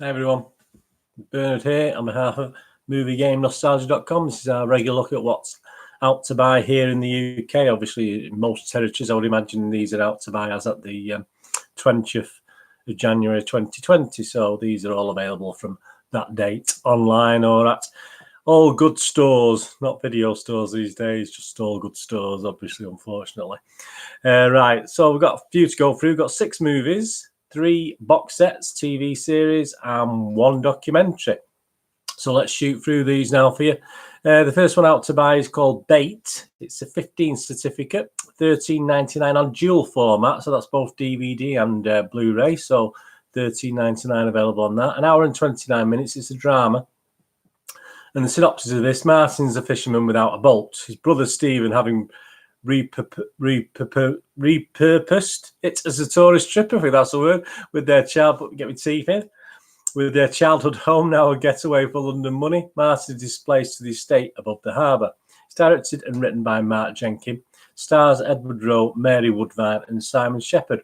Hi everyone, Bernard here on behalf of MovieGameNostalgia.com. This is our regular look at what's out to buy here in the UK. Obviously, in most territories, I would imagine these are out to buy as at the 20th of January 2020. So these are all available from that date online or at all good stores, not video stores these days, just all good stores, obviously, unfortunately. Right, so we've got a few to go through. We've got 6 movies, 3 box sets, TV series, and 1 documentary. So let's shoot through these now for you. The first one out to buy is called Bait. It's a 15 certificate, $13.99 on dual format. So that's both DVD and Blu-ray. So $13.99 available on that. An hour and 29 minutes. It's a drama. And the synopsis of this: Martin's a fisherman without a boat. His brother Stephen, having repurposed it as a tourist trip, I think that's the word, with their child, get my teeth in, with their childhood home now a getaway for London money. Martin is displaced to the estate above the harbour. It's directed and written by Mark Jenkin. Stars Edward Rowe, Mary Woodvine and Simon Shepherd.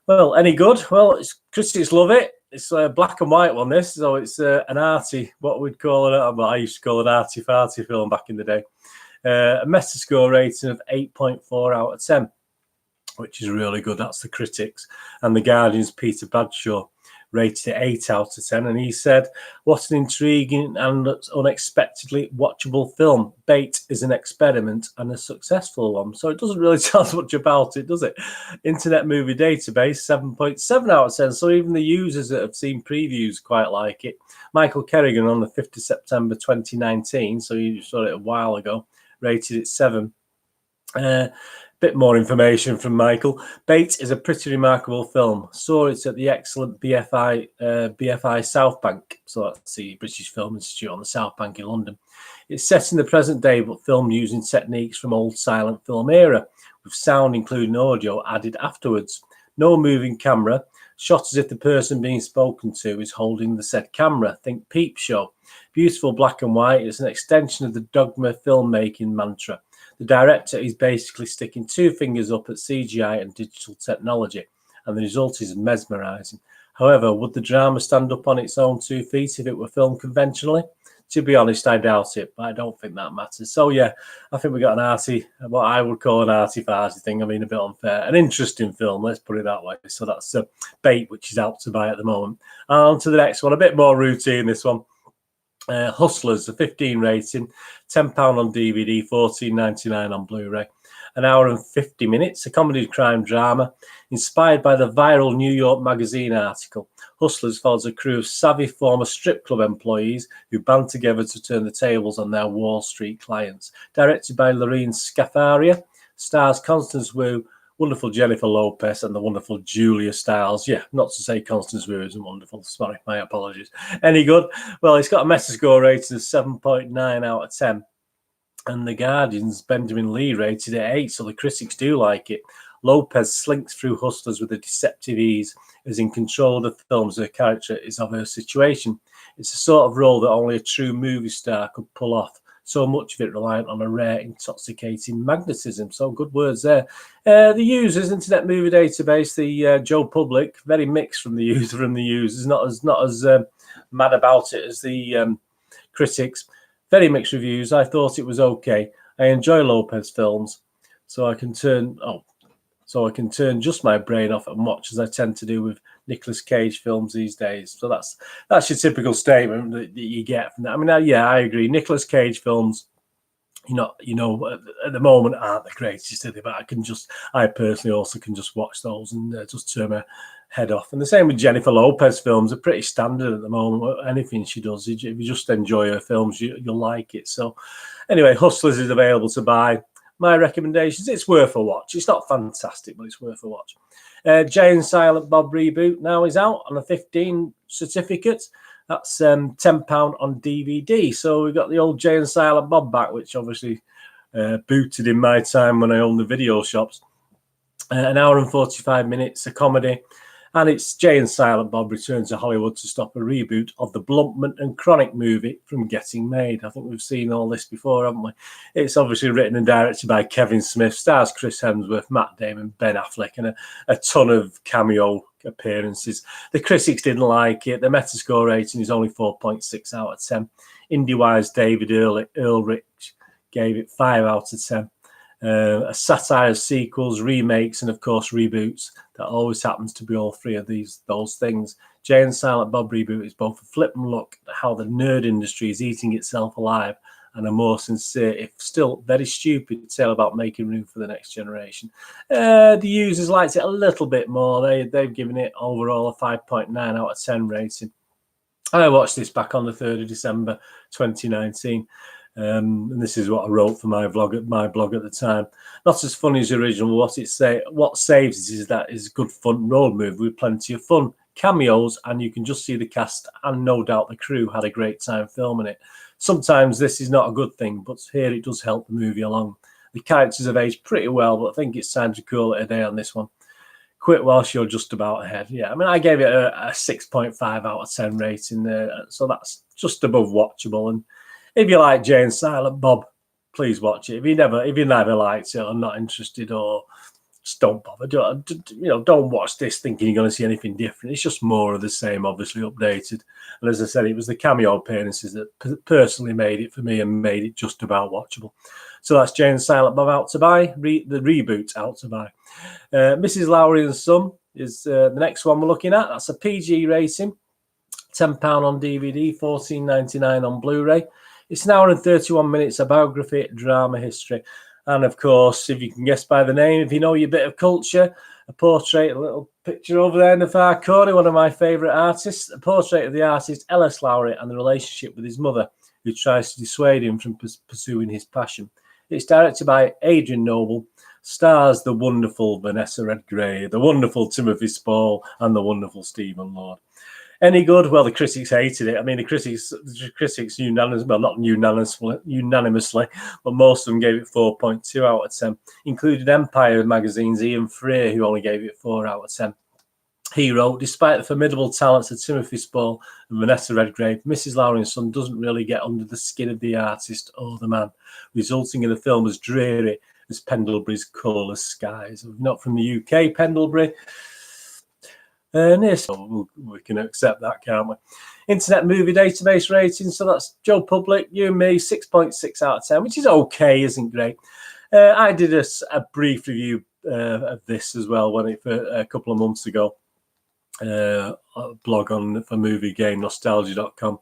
Well, any good? Well, critics love it. It's a black and white one, this, so it's an arty, what we'd call it, well, I used to call it arty-farty film back in the day. A Metascore rating of 8.4 out of 10, which is really good. That's the critics. And The Guardian's Peter Bradshaw rated it 8 out of 10. And he said, what an intriguing and unexpectedly watchable film. Bait is an experiment and a successful one. So it doesn't really tell us much about it, does it? Internet Movie Database, 7.7 out of 10. So even the users that have seen previews quite like it. Michael Kerrigan on the 5th of September 2019, so you saw it a while ago, rated it 7. Bit more information from Michael. Bait is a pretty remarkable film. Saw it at the excellent BFI South Bank. So that's the British Film Institute on the South Bank in London. It's set in the present day, but filmed using techniques from old silent film era, with sound including audio added afterwards. No moving camera, shot as if the person being spoken to is holding the said camera. Think Peep Show. Beautiful black and white. It's an extension of the Dogma filmmaking mantra. The director is basically sticking 2 fingers up at CGI and digital technology, and the result is mesmerising. However, would the drama stand up on its own 2 feet if it were filmed conventionally? To be honest, I doubt it, but I don't think that matters. So yeah, I think we got an arty, what I would call an arty-farty thing. I mean, a bit unfair. An interesting film, let's put it that way. So that's Bait, which is out to buy at the moment. And on to the next one, a bit more routine, this one. Hustlers, a 15 rating, £10 on DVD, $14.99 on Blu-ray. An hour and 50 minutes, a comedy crime drama inspired by the viral New York Magazine article. Hustlers follows a crew of savvy former strip club employees who band together to turn the tables on their Wall Street clients. Directed by Lorene Scafaria, stars Constance Wu, wonderful Jennifer Lopez, and the wonderful Julia Stiles. Yeah, not to say Constance Wu isn't wonderful. Sorry, my apologies. Any good? Well, it's got a Metascore rating of 7.9 out of 10. And The Guardian's Benjamin Lee rated it 8, so the critics do like it. Lopez slinks through Hustlers with a deceptive ease, as in control of the films her character is of her situation. It's a sort of role that only a true movie star could pull off. So much of it reliant on a rare, intoxicating magnetism. So good words there. The users, Internet Movie Database, the Joe Public, very mixed from the users, not as mad about it as the critics. Very mixed reviews. I thought it was okay. I enjoy Lopez films, so I can turn just my brain off and watch, as I tend to do with Nicolas Cage films these days. So that's your typical statement that you get from that. I mean, yeah, I agree. Nicolas Cage films, at the moment aren't the greatest, are they? But I personally also can just watch those and just turn my head off. And the same with Jennifer Lopez films. Are pretty standard at the moment. Anything she does, if you just enjoy her films, you'll like it. So anyway, Hustlers is available to buy. My recommendations, it's worth a watch. It's not fantastic, but it's worth a watch. Jay and Silent Bob Reboot now is out on a 15 certificate. That's £10 on DVD. So we've got the old Jay and Silent Bob back, which obviously booted in my time when I owned the video shops. An hour and 45 minutes, a comedy. And it's Jay and Silent Bob return to Hollywood to stop a reboot of the Bluntman and Chronic movie from getting made. I think we've seen all this before, haven't we? It's obviously written and directed by Kevin Smith, stars Chris Hemsworth, Matt Damon, Ben Affleck, and a ton of cameo appearances. The critics didn't like it. The Metascore rating is only 4.6 out of 10. IndieWire's David Ehrlich gave it 5 out of 10. A satire of sequels, remakes, and of course reboots. That always happens to be all three of those things. Jay and Silent Bob Reboot is both a flippant look at how the nerd industry is eating itself alive, and a more sincere, if still very stupid, tale about making room for the next generation. The users liked it a little bit more. They've given it overall a 5.9 out of 10 rating. I watched this back on the 3rd of December 2019. And this is what I wrote for my blog at the time. Not as funny as the original. What saves it is that it's a good fun road movie with plenty of fun, cameos, and you can just see the cast and no doubt the crew had a great time filming it. Sometimes this is not a good thing, but here it does help the movie along. The characters have aged pretty well, but I think it's time to call it a day on this one. Quit whilst you're just about ahead. Yeah, I mean, I gave it a 6.5 out of 10 rating there, so that's just above watchable. And if you like Jay and Silent Bob, please watch it. If you never liked it or not interested, or just don't bother. Don't watch this thinking you're going to see anything different. It's just more of the same, obviously updated. And as I said, it was the cameo appearances that personally made it for me and made it just about watchable. So that's Jay and Silent Bob out to buy. The reboot out to buy. Mrs. Lowry Son is the next one we're looking at. That's a PG rating, £10 on DVD, $14.99 on Blu-ray. It's an hour and 31 minutes of biography, drama, history. And of course, if you can guess by the name, if you know your bit of culture, a portrait, a little picture over there in the far corner, one of my favourite artists, a portrait of the artist Ellis Lowry and the relationship with his mother, who tries to dissuade him from pursuing his passion. It's directed by Adrian Noble, stars the wonderful Vanessa Redgrave, the wonderful Timothy Spall, and the wonderful Stephen Lord. Any good? Well, the critics hated it. I mean, the critics unanimously, well, not unanimously, but most of them gave it 4.2 out of 10, including Empire magazine's Ian Frey, who only gave it 4 out of 10. He wrote, despite the formidable talents of Timothy Spall and Vanessa Redgrave, Mrs. Lowry Son doesn't really get under the skin of the artist or the man, resulting in a film as dreary as Pendlebury's Colourless Skies. Not from the UK, Pendlebury. So we can accept that, can't we? Internet Movie Database rating, so that's Joe Public, you and me, 6.6 out of 10, which is okay, isn't great. I did a brief review of this as well a couple of months ago, a blog for Movie Game Nostalgia.com,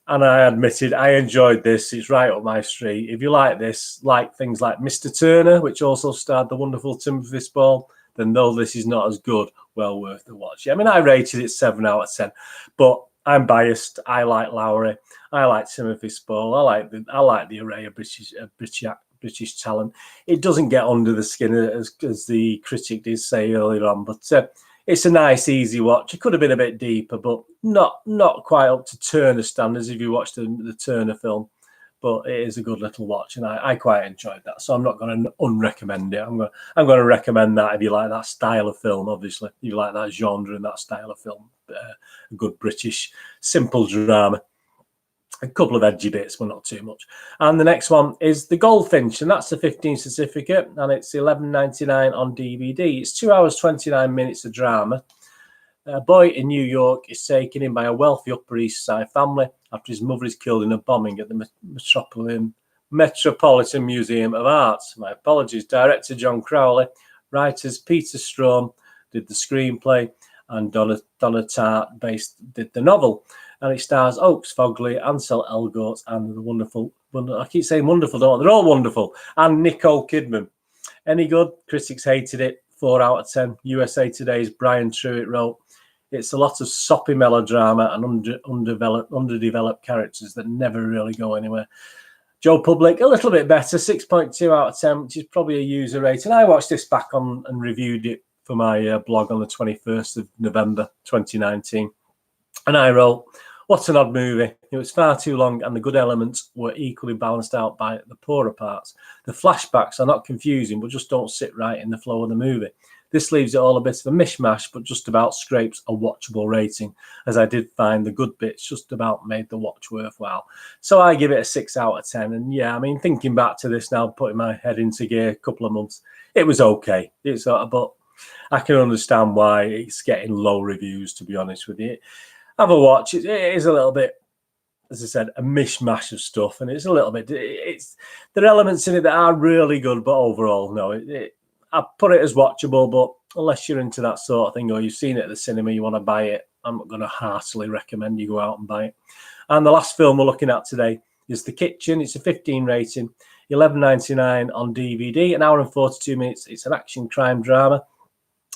and I admitted I enjoyed this. It's right up my street. If you like this, like things like Mr. Turner, which also starred the wonderful Timothy Spall, then though this is not as good, well worth the watch. I mean, I rated it 7 out of 10, but I'm biased. I like Lowry. I like Timothy Spall. I like the array of British talent. It doesn't get under the skin as the critic did say earlier on, but it's a nice, easy watch. It could have been a bit deeper, but not quite up to Turner standards if you watch the Turner film. But it is a good little watch, and I quite enjoyed that. So I'm not going to unrecommend it. I'm going to recommend that if you like that style of film. Obviously, if you like that genre and that style of film, a good British simple drama. A couple of edgy bits, but not too much. And the next one is The Goldfinch, and that's a 15 certificate, and it's $11.99 on DVD. It's 2 hours 29 minutes of drama. A boy in New York is taken in by a wealthy Upper East Side family after his mother is killed in a bombing at the Metropolitan Museum of Art. My apologies. Director John Crowley, writers Peter Strom did the screenplay, and Donna Tartt did the novel. And it stars Oakes Fegley, Ansel Elgort, and the wonderful, I keep saying wonderful, don't I? They're all wonderful, and Nicole Kidman. Any good? Critics hated it. 4 out of 10. USA Today's Brian Truitt wrote, it's a lot of soppy melodrama and underdeveloped characters that never really go anywhere. Joe Public, a little bit better, 6.2 out of 10, which is probably a user rating. I watched this back on and reviewed it for my blog on the 21st of November 2019. And I wrote, what an odd movie. It was far too long and the good elements were equally balanced out by the poorer parts. The flashbacks are not confusing, but just don't sit right in the flow of the movie. This leaves it all a bit of a mishmash, but just about scrapes a watchable rating, as I did find the good bits just about made the watch worthwhile. So I give it a 6 out of 10. And yeah, I mean, thinking back to this now, putting my head into gear a couple of months, it was okay. But I can understand why it's getting low reviews, to be honest with you. Have a watch. It is a little bit, as I said, a mishmash of stuff, and it's a little bit. There are elements in it that are really good, but overall, no. I put it as watchable, but unless you're into that sort of thing or you've seen it at the cinema, you want to buy it, I'm not going to heartily recommend you go out and buy it. And the last film we're looking at today is The Kitchen. It's a 15 rating, $11.99 on DVD, an hour and 42 minutes. It's an action crime drama,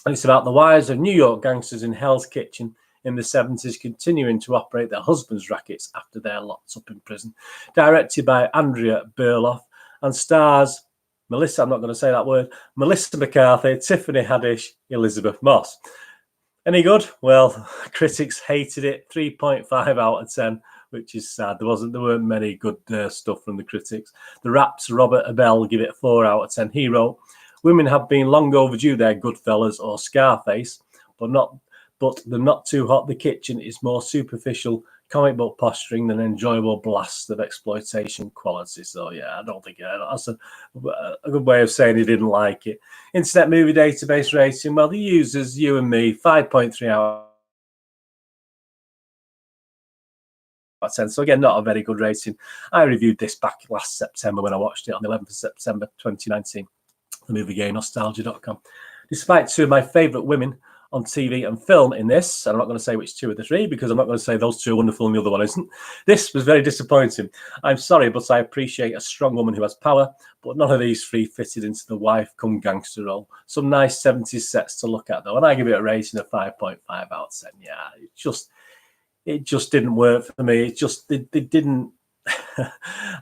and it's about the wives of New York gangsters in Hell's Kitchen in the 70s continuing to operate their husbands' rackets after they're locked up in prison. Directed by Andrea Berloff and stars Melissa, I'm not going to say that word, Melissa McCarthy, Tiffany Haddish, Elisabeth Moss. Any good? Well, critics hated it, 3.5 out of 10, which is sad. There weren't many good stuff from the critics. The Raps, Robert Abel, give it 4 out of 10. He wrote, women have been long overdue their Goodfellas or Scarface, but they're not too hot. The Kitchen is more superficial comic book posturing than an enjoyable blast of exploitation quality. So yeah, I don't think that's a good way of saying he didn't like it. Internet Movie Database rating, well, the users, you and me, 5.3 out of 10. So again, not a very good rating. I reviewed this back last September when I watched it on the 11th of September 2019. The movie game, nostalgia.com. Despite two of my favourite women on TV and film in this, and I'm not going to say which two of the three because I'm not going to say those two are wonderful and the other one isn't. This was very disappointing. I'm sorry, but I appreciate a strong woman who has power, but none of these three fitted into the wife come gangster role. Some nice 70s sets to look at though, and I give it a rating of 5.5 out of 10. Yeah, it just didn't work for me. It just they didn't.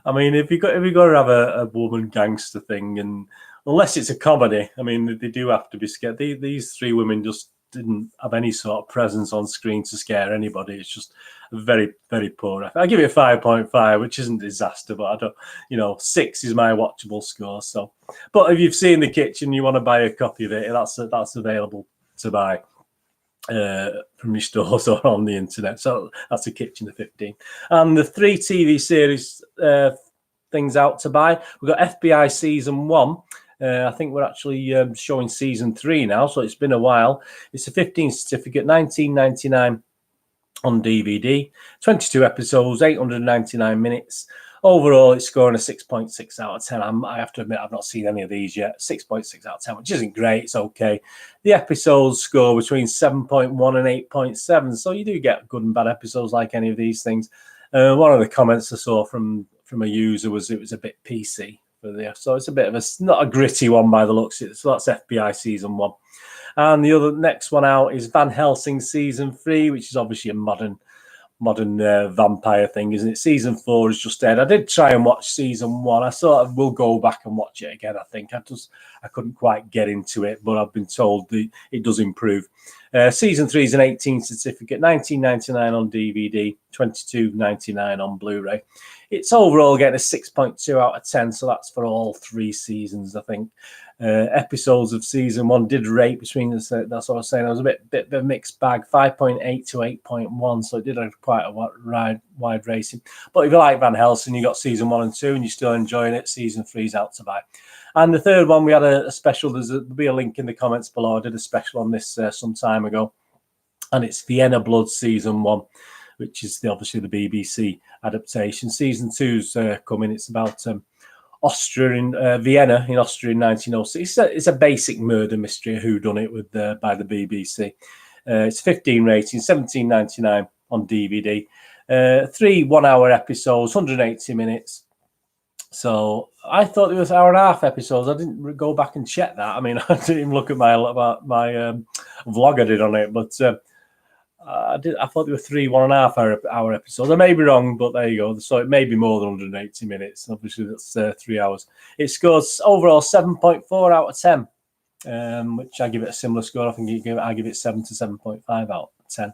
I mean, if you got to have a woman gangster thing, and unless it's a comedy, I mean, they do have to be scared. These three women just didn't have any sort of presence on screen to scare anybody. It's just a very, very poor effort. I give it a 5.5, which isn't a disaster, but I don't, 6 is my watchable score. So, but if you've seen The Kitchen, you want to buy a copy of it, that's available to buy from your stores or on the internet. So that's The Kitchen of 15. And the 3 TV series things out to buy. We've got FBI season 1. I think we're actually showing season 3 now, so it's been a while. It's a 15 certificate, $19.99 on DVD, 22 episodes, 899 minutes. Overall, it's scoring a 6.6 out of 10. I have to admit, I've not seen any of these yet. 6.6 out of 10, which isn't great. It's okay. The episodes score between 7.1 and 8.7, so you do get good and bad episodes like any of these things. One of the comments I saw from a user was it was a bit PC. So it's a bit of not a gritty one by the looks of it. So that's FBI season 1. And the other next one out is Van Helsing season 3, which is obviously a modern vampire thing, isn't it? Season 4 is just dead. I did try and watch season 1. I sort of will go back and watch it again. I think I couldn't quite get into it, but I've been told it does improve. Season 3 is an 18 certificate, $19.99 on DVD, $22.99 on Blu-ray. It's overall getting a 6.2 out of 10, so that's for all 3 seasons, I think. Episodes of season 1 did rate between, that's what I was saying, it was a bit of a mixed bag, 5.8 to 8.1, so it did have quite a wide rating. But if you like Van Helsing, you got season 1 and 2, and you're still enjoying it, season 3 is out to buy. And the third one, we had a special, there'll be a link in the comments below. I did a special on this some time ago, and it's Vienna Blood season 1. Which is obviously the BBC adaptation. Season 2's coming. It's about Austria in Vienna in Austria in 1906. It's a basic murder mystery, whodunit by the BBC. It's 15 rating, $17.99 on DVD. 3 1-hour episodes, 180 minutes. So I thought it was hour and a half episodes. I didn't go back and check that. I mean, I didn't even look at my vlog I did on it, but. I thought there were 3 1.5 hour episodes. I may be wrong, but there you go. So it may be more than 180 minutes. Obviously, that's 3 hours. It scores overall 7.4 out of 10, which I give it a similar score. I think I give it 7 to 7.5 out of 10.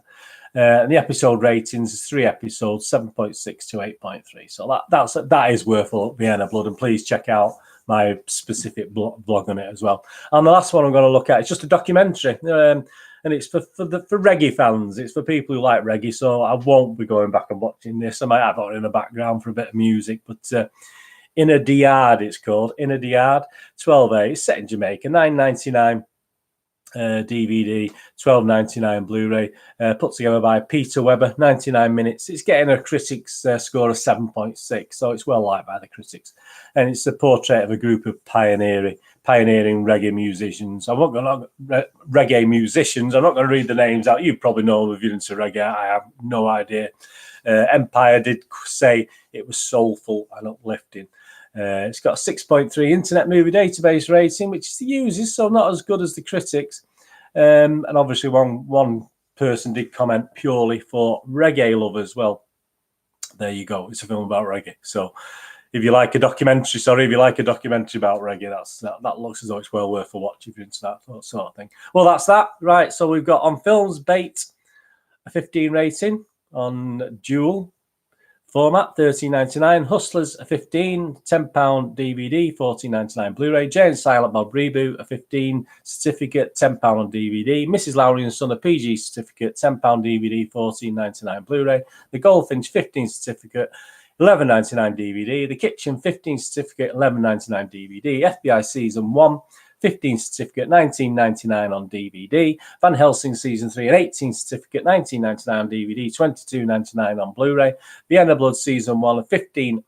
And the episode ratings is 3 episodes, 7.6 to 8.3. So that is worth Vienna Blood. And please check out my specific blog on it as well. And the last one I'm going to look at is just a documentary. And it's for reggae fans. It's for people who like reggae. So I won't be going back and watching this. I might have it in the background for a bit of music. But Inner Diard, it's called. Inner Diard, 12A. It's set in Jamaica, $9.99 DVD, $12.99 Blu-ray, put together by Peter Webber, 99 minutes. It's getting a critics score of 7.6, so it's well liked by the critics. And it's a portrait of a group of pioneering reggae musicians. I'm not going to reggae musicians. I'm not going to read the names out. You probably know them if you're into reggae. I have no idea. Empire did say it was soulful and uplifting. It's got a 6.3 Internet Movie Database rating, which is the users, so not as good as the critics. And obviously, one person did comment purely for reggae lovers. Well, there you go. It's a film about reggae. So if you like a documentary, about reggae, that looks as though it's well worth a watch if you're into that sort of thing. Well, that's that. Right, so we've got on Films Bait a 15 rating, on Dual format, $13.99. Hustlers, a 15, £10 DVD, $14.99 Blu-ray. Jay and Silent Bob Reboot, a 15 certificate, £10 on DVD. Mrs. Lowry Son, a PG certificate, £10 DVD, $14.99 Blu-ray. The Goldfinch, 15 certificate, $11.99 DVD. The Kitchen, 15 certificate, $11.99 DVD. FBI Season 1, 15 certificate, $19.99 on DVD. Van Helsing Season 3, an 18 certificate, $19.99 on DVD, $22.99 on Blu-ray. Vienna Blood Season 1, a 15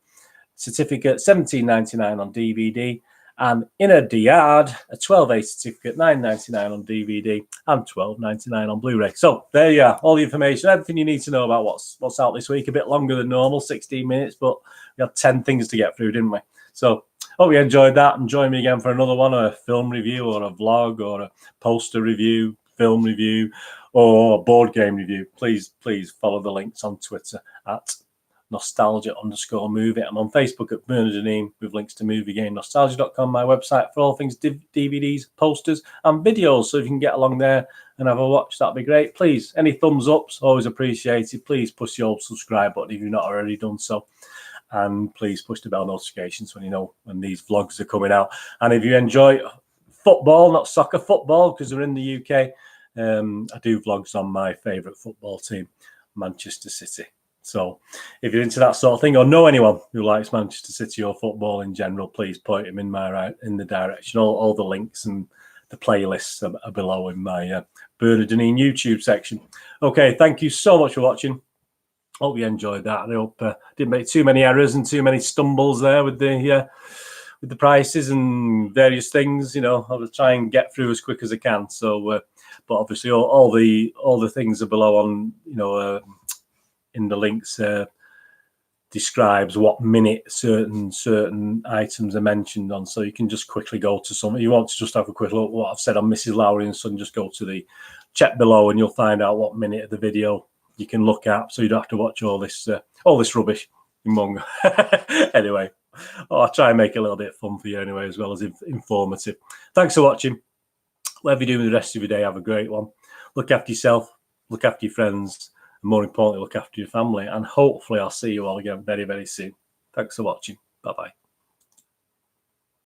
certificate, $17.99 on DVD. And Inner Diard, a 12A certificate, $9.99 on DVD and $12.99 on Blu-ray. So there you are, all the information, everything you need to know about what's out this week. A bit longer than normal, 16 minutes, but we had 10 things to get through, didn't we? So hope you enjoyed that, and join me again for another one, a film review or a vlog or a poster review, film review, or board game review. Please follow the links on Twitter at nostalgia_movie. I'm on Facebook at Bernardine with links to Movie Game Nostalgia.com, my website for all things DVDs, posters, and videos. So if you can get along there and have a watch, that'd be great. Please, any thumbs ups, always appreciated. Please push the old subscribe button if you've not already done so. And please push the bell notifications when you know when these vlogs are coming out. And if you enjoy football, not soccer, football, because we're in the UK, I do vlogs on my favourite football team, Manchester City. So if you're into that sort of thing, or know anyone who likes Manchester City or football in general, please point him in the direction. All the links and the playlists are below in my Bernardine YouTube section. Okay, thank you so much for watching. Hope you enjoyed that. I hope didn't make too many errors and too many stumbles there with the prices and various things. You know, I'll try and get through as quick as I can. So, but obviously all the things are below on, you know, in the links. Describes what minute certain items are mentioned on, so you can just quickly go to some. If you want to just have a quick look at what I've said on Mrs. Lowry and Son, just go to the chat below and you'll find out what minute of the video you can look at, so you don't have to watch all this rubbish in one go. Anyway, I'll try and make it a little bit fun for you anyway, as well as informative. Thanks for watching. Whatever you do with the rest of your day, have a great one. Look after yourself, look after your friends, and more importantly, look after your family. And hopefully I'll see you all again very, very soon. Thanks for watching. Bye-bye.